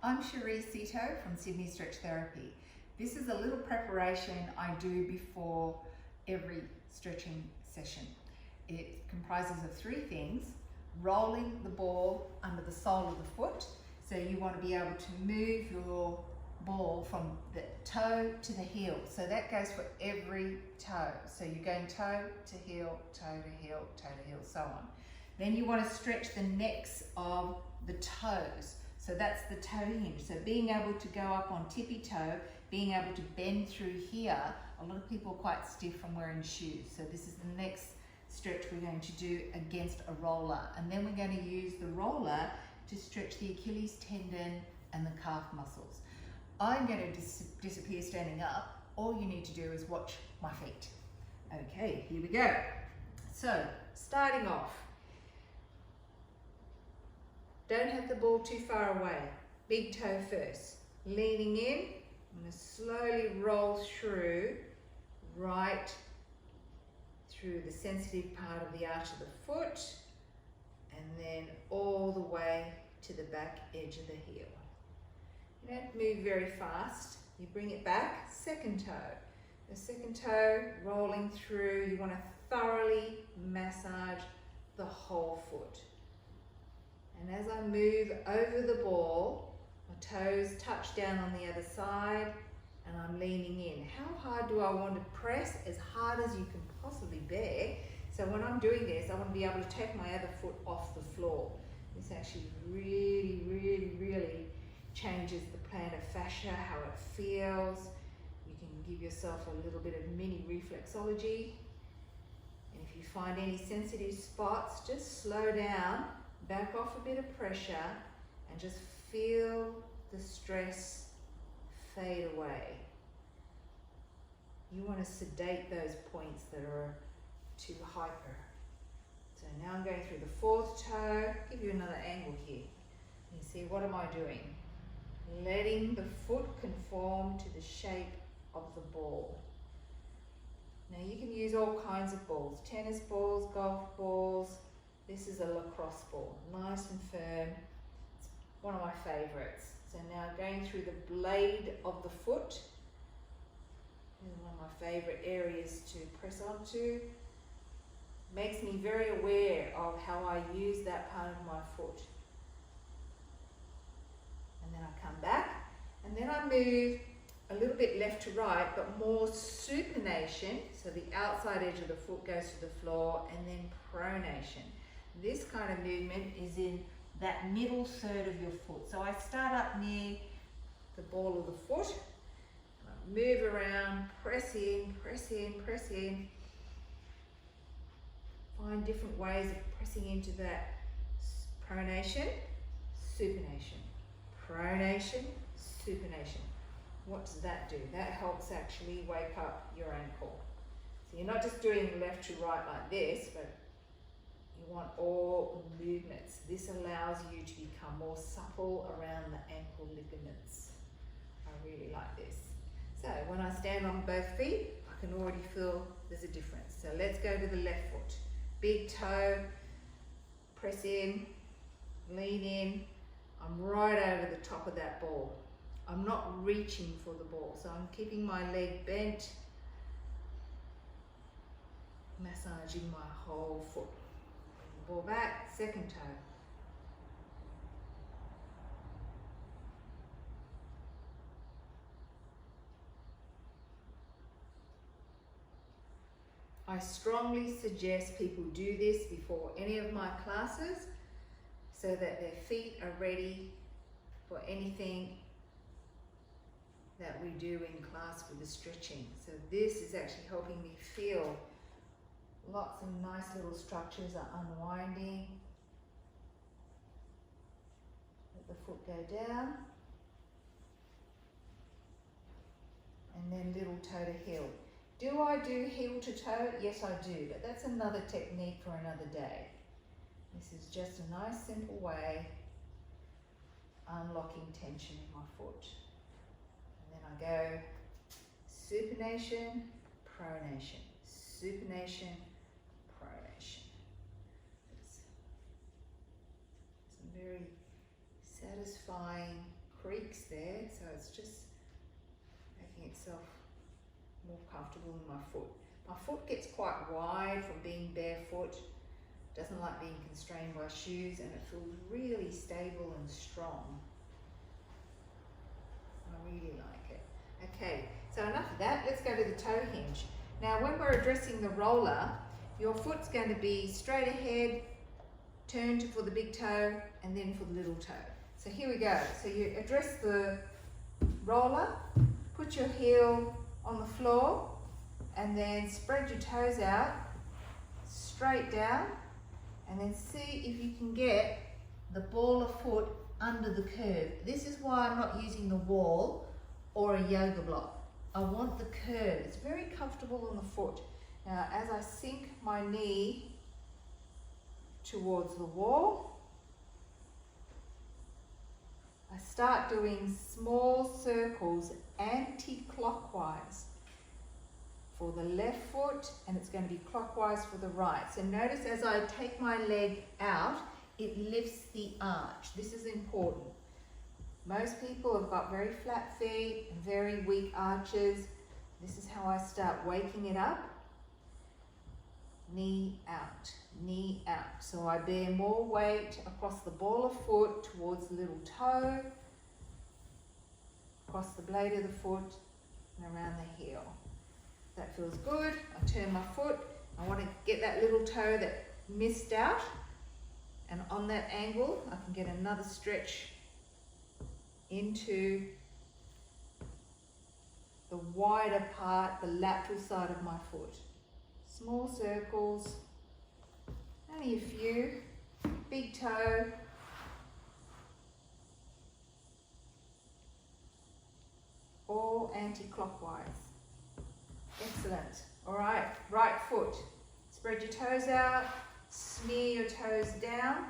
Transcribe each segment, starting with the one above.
I'm Cherie Cito from Sydney Stretch Therapy. This is a little preparation I do before every stretching session. It comprises of three things: rolling the ball under the sole of the foot. So you want to be able to move your ball from the toe to the heel. So that goes for every toe. So you're going toe to heel, toe to heel, toe to heel, so on. Then you want to stretch the necks of the toes. So that's the toe hinge. So being able to go up on tippy toe, being able to bend through here. A lot of people are quite stiff from wearing shoes. So this is the next stretch we're going to do against a roller. And then we're going to use the roller to stretch the Achilles tendon and the calf muscles. I'm going to disappear standing up. All you need to do is watch my feet. Okay, here we go. So starting off, don't have the ball too far away. Big toe first. Leaning in, I'm going to slowly roll through, right through the sensitive part of the arch of the foot, and then all the way to the back edge of the heel. You don't move very fast. You bring it back, second toe. The second toe rolling through. You want to thoroughly massage the whole foot. And as I move over the ball, my toes touch down on the other side and I'm leaning in. How hard do I want to press? As hard as you can possibly bear. So when I'm doing this, I want to be able to take my other foot off the floor. This actually really changes the plantar fascia, how it feels. You can give yourself a little bit of mini reflexology. And if you find any sensitive spots, just slow down. Back off a bit of pressure and just feel the stress fade away. You want to sedate those points that are too hyper. So now I'm going through the fourth toe. Give you another angle here. You see, what am I doing? Letting the foot conform to the shape of the ball. Now you can use all kinds of balls. Tennis balls, golf balls. This is a lacrosse ball, nice and firm. It's one of my favorites. So now going through the blade of the foot. This is one of my favorite areas to press onto. Makes me very aware of how I use that part of my foot. And then I come back, and then I move a little bit left to right, but more supination. So the outside edge of the foot goes to the floor, and then pronation. This kind of movement is in that middle third of your foot. So I start up near the ball of the foot, and I move around, press in, press in, press in. Find different ways of pressing into that pronation, supination, pronation, supination. What does that do? That helps actually wake up your ankle. So you're not just doing left to right like this, but you want all movements. This allows you to become more supple around the ankle ligaments. I really like this. So when I stand on both feet, I can already feel there's a difference. So let's go to the left foot. Big toe, press in, lean in. I'm right over the top of that ball. I'm not reaching for the ball, so I'm keeping my leg bent, massaging my whole foot. Ball back, second toe. I strongly suggest people do this before any of my classes so that their feet are ready for anything that we do in class with the stretching. So this is actually helping me feel lots of nice little structures are unwinding. Let the foot go down. And then little toe to heel. Do I do heel to toe? Yes, I do, but that's another technique for another day. This is just a nice simple way unlocking tension in my foot. And then I go supination, pronation, supination, pronation. Some very satisfying creaks there, so it's just making itself more comfortable in my foot. My foot gets quite wide from being barefoot, doesn't like being constrained by shoes, and it feels really stable and strong. I really like it. Okay, so enough of that, let's go to the toe hinge. Now when we're addressing the roller, your foot's going to be straight ahead, turn for the big toe, and then for the little toe. So here we go. So you address the roller, put your heel on the floor, and then spread your toes out, straight down, and then see if you can get the ball of foot under the curve. This is why I'm not using the wall or a yoga block. I want the curve. It's very comfortable on the foot. Now, as I sink my knee towards the wall, I start doing small circles anti-clockwise for the left foot, and it's going to be clockwise for the right. So notice as I take my leg out, it lifts the arch. This is important. Most people have got very flat feet and very weak arches. This is how I start waking it up. Knee out, knee out. So I bear more weight across the ball of foot towards the little toe, across the blade of the foot, and around the heel. That feels good. I turn my foot. I want to get that little toe that missed out, and on that angle I can get another stretch into the wider part, the lateral side of my foot. Small circles, only a few, big toe, all anti-clockwise. Excellent. All right, right foot. Spread your toes out, smear your toes down,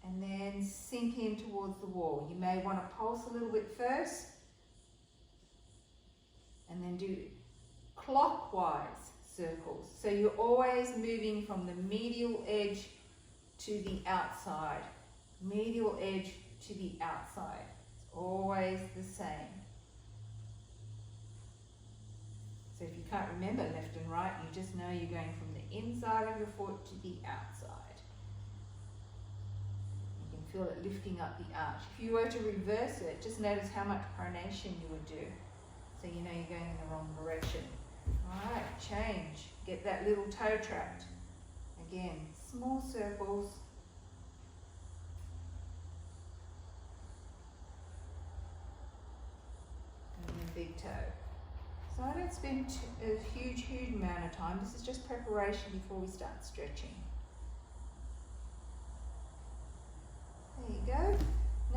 and then sink in towards the wall. You may want to pulse a little bit first, and then do clockwise circles. So you're always moving from the medial edge to the outside. Medial edge to the outside. It's always the same. So if you can't remember left and right, you just know you're going from the inside of your foot to the outside. You can feel it lifting up the arch. If you were to reverse it, just notice how much pronation you would do. So you know you're going in the wrong direction. Alright, change. Get that little toe trapped. Again, small circles. And then big toe. So I don't spend a huge amount of time. This is just preparation before we start stretching. There you go.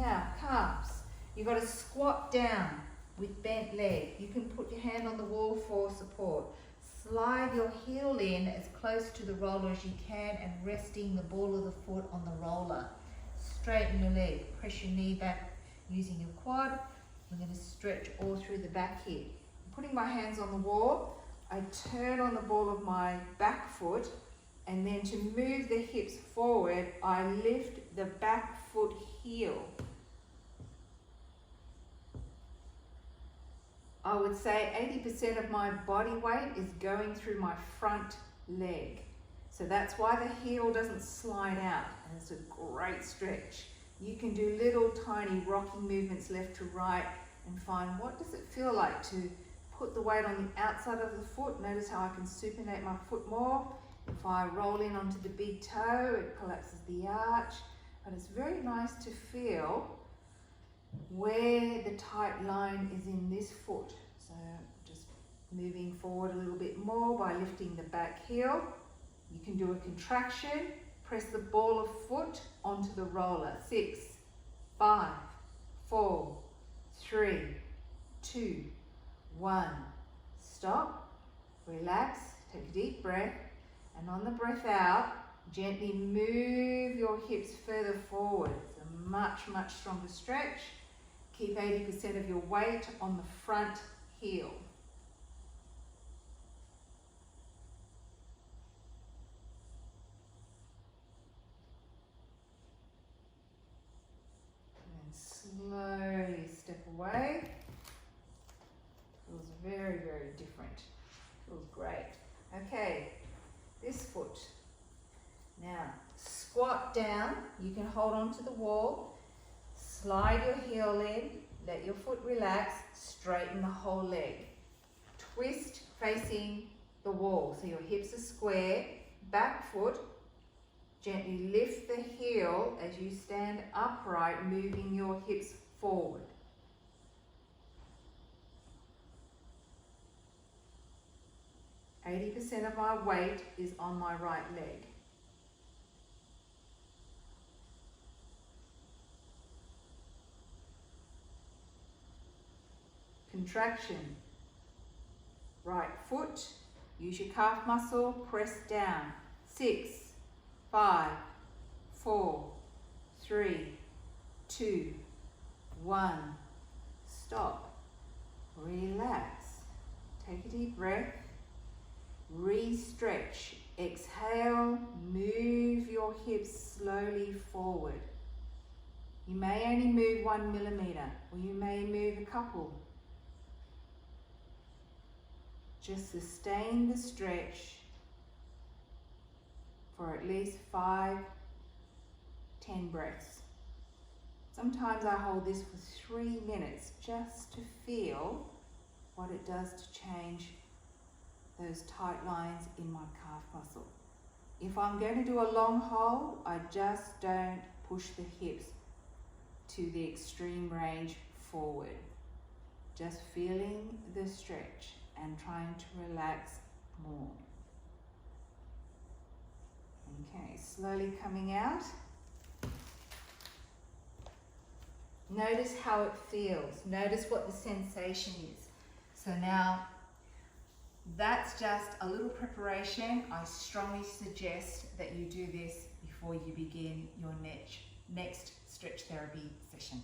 Now, calves. You've got to squat down with bent leg. You can put your hand on the wall for support. Slide your heel in as close to the roller as you can and resting the ball of the foot on the roller. Straighten your leg. Press your knee back using your quad. We're going to stretch all through the back here. Putting my hands on the wall, I turn on the ball of my back foot, and then to move the hips forward, I lift the back foot heel. I would say 80% of my body weight is going through my front leg. So that's why the heel doesn't slide out, and it's a great stretch. You can do little tiny rocking movements left to right and find what does it feel like to put the weight on the outside of the foot. Notice how I can supinate my foot more. If I roll in onto the big toe, it collapses the arch. But it's very nice to feel where the tight line is in this foot. So just moving forward a little bit more by lifting the back heel. You can do a contraction. Press the ball of foot onto the roller. 6, 5, 4, 3, 2, 1. Stop, relax, take a deep breath, and on the breath out, gently move your hips further forward. It's a much stronger stretch. Keep 80% of your weight on the front heel. And then slowly step different. Feels great. Okay, this foot. Now, squat down. You can hold on to the wall. Slide your heel in. Let your foot relax. Straighten the whole leg. Twist facing the wall. So your hips are square. Back foot. Gently lift the heel as you stand upright, moving your hips forward. %80 of my weight is on my right leg. Contraction. Right foot, use your calf muscle, press down. 6, 5, 4, 3, 2, 1. Stop. Relax. Take a deep breath. Re-stretch. Exhale. Move your hips slowly forward. You may only move 1 millimeter, or you may move a couple. Just sustain the stretch for at least 5, 10 breaths. Sometimes I hold this for 3 minutes just to feel what it does to change those tight lines in my calf muscle. If I'm going to do a long hold, I just don't push the hips to the extreme range forward. Just feeling the stretch and trying to relax more. Okay, slowly coming out. Notice how it feels. Notice what the sensation is. So now, that's just a little preparation. I strongly suggest that you do this before you begin your next stretch therapy session.